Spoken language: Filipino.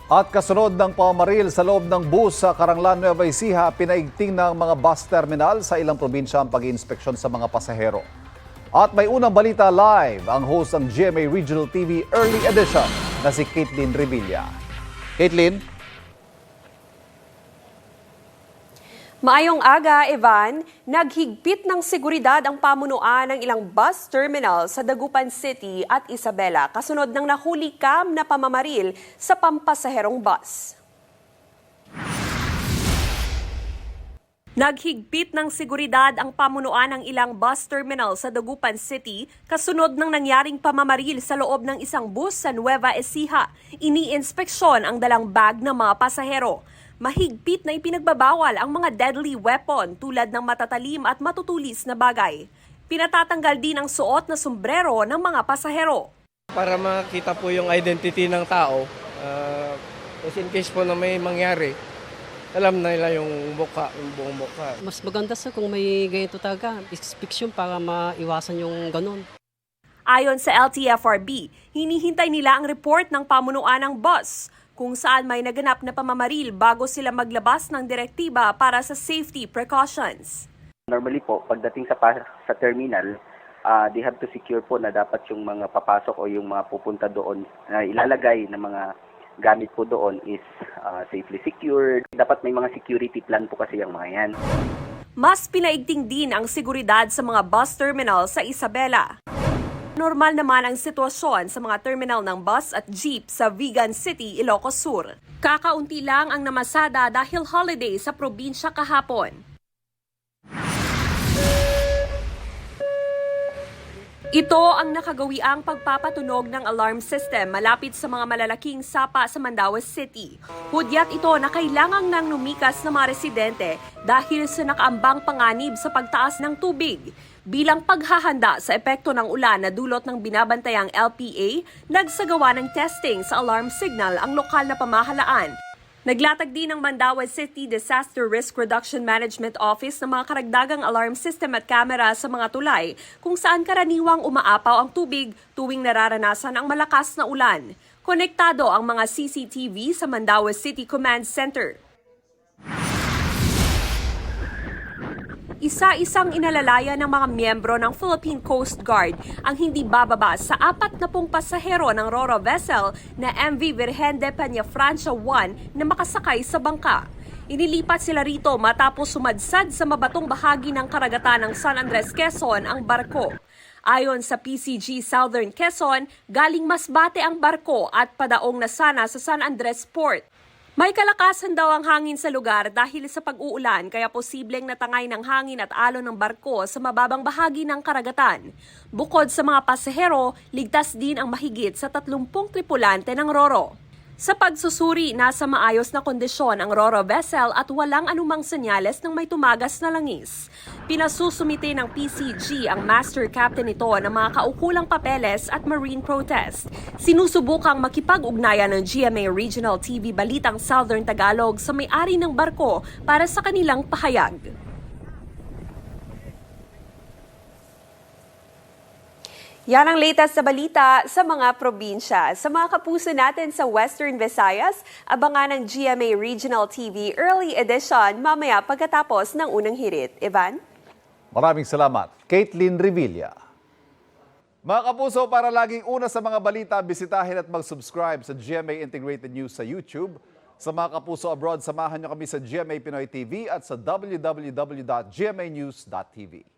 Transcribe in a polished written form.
At kasunod ng pamamaril sa loob ng bus sa Caranglan, Nueva Ecija, pinaigting ng mga bus terminal sa ilang probinsya ang pag-iinspeksyon sa mga pasahero. At may unang balita live ang host ng GMA Regional TV Early Edition na si Caitlin Revilla. Caitlin? Maayong aga, Evan. Naghigpit ng seguridad ang pamunuan ng ilang bus terminal sa Dagupan City at Isabela kasunod ng nahuli na pamamaril sa pampasaherong bus. Naghigpit ng seguridad ang pamunuan ng ilang bus terminal sa Dagupan City kasunod ng nangyaring pamamaril sa loob ng isang bus sa Nueva Ecija. Iniinspeksyon ang dalang bag ng mga pasahero. Mahigpit na ipinagbabawal ang mga deadly weapon tulad ng matatalim at matutulis na bagay. Pinatatanggal din ang suot na sombrero ng mga pasahero. Para makita po yung identity ng tao, just in case po na may mangyari, alam na nila yung buong mukha. Mas maganda sa kung may ganito talaga, inspection para maiwasan yung ganon. Ayon sa LTFRB, hinihintay nila ang report ng pamunuan ng bus kung saan may naganap na pamamaril bago sila maglabas ng direktiba para sa safety precautions. Normally po, pagdating sa terminal, they have to secure po na dapat yung mga papasok o yung mga pupunta doon na ilalagay ng mga gamit po doon is safely secured. Dapat may mga security plan po kasi yung mga yan. Mas pinaigting din ang seguridad sa mga bus terminal sa Isabela. Normal naman ang sitwasyon sa mga terminal ng bus at jeep sa Vigan City, Ilocos Sur. Kakaunti lang ang namasada dahil holiday sa probinsya kahapon. Ito ang nakagawiang pagpapatunog ng alarm system malapit sa mga malalaking sapa sa Mandaue City. Hudyat ito na kailangang nang lumikas ng mga residente dahil sa nakaambang panganib sa pagtaas ng tubig. Bilang paghahanda sa epekto ng ulan na dulot ng binabantayang LPA, nagsagawa ng testing sa alarm signal ang lokal na pamahalaan. Naglatag din ng Mandaue City Disaster Risk Reduction Management Office ng mga karagdagang alarm system at camera sa mga tulay kung saan karaniwang umaapaw ang tubig tuwing nararanasan ang malakas na ulan. Konektado ang mga CCTV sa Mandaue City Command Center. Isa-isang inalalaya ng mga miyembro ng Philippine Coast Guard ang hindi bababa sa 40 pasahero ng Ro-Ro vessel na MV Virgen de Peña Francia 1 na makasakay sa bangka. Inilipat sila rito matapos sumadsad sa mabatong bahagi ng karagatan ng San Andres, Quezon ang barko. Ayon sa PCG Southern Quezon, galing Masbate ang barko at padaong na sana sa San Andres Port. May kalakasan daw ang hangin sa lugar dahil sa pag-uulan kaya posibleng natangay ng hangin at alon ng barko sa mababang bahagi ng karagatan. Bukod sa mga pasahero, ligtas din ang mahigit sa 30 tripulante ng Ro-Ro. Sa pagsusuri, nasa maayos na kondisyon ang Ro-Ro vessel at walang anumang senyales ng may tumagas na langis. Pinasusumite ng PCG ang master captain nito ng mga kaukulang papeles at marine protest. Sinusubukang makipag-ugnayan ng GMA Regional TV Balitang Southern Tagalog sa may-ari ng barko para sa kanilang pahayag. Yan ang latest sa balita sa mga probinsya. Sa mga kapuso natin sa Western Visayas, abangan ng GMA Regional TV Early Edition mamaya pagkatapos ng unang hirit. Evan? Maraming salamat, Caitlin Revilla. Mga kapuso, para laging una sa mga balita, bisitahin at mag-subscribe sa GMA Integrated News sa YouTube. Sa mga kapuso abroad, samahan niyo kami sa GMA Pinoy TV at sa www.gmanews.tv.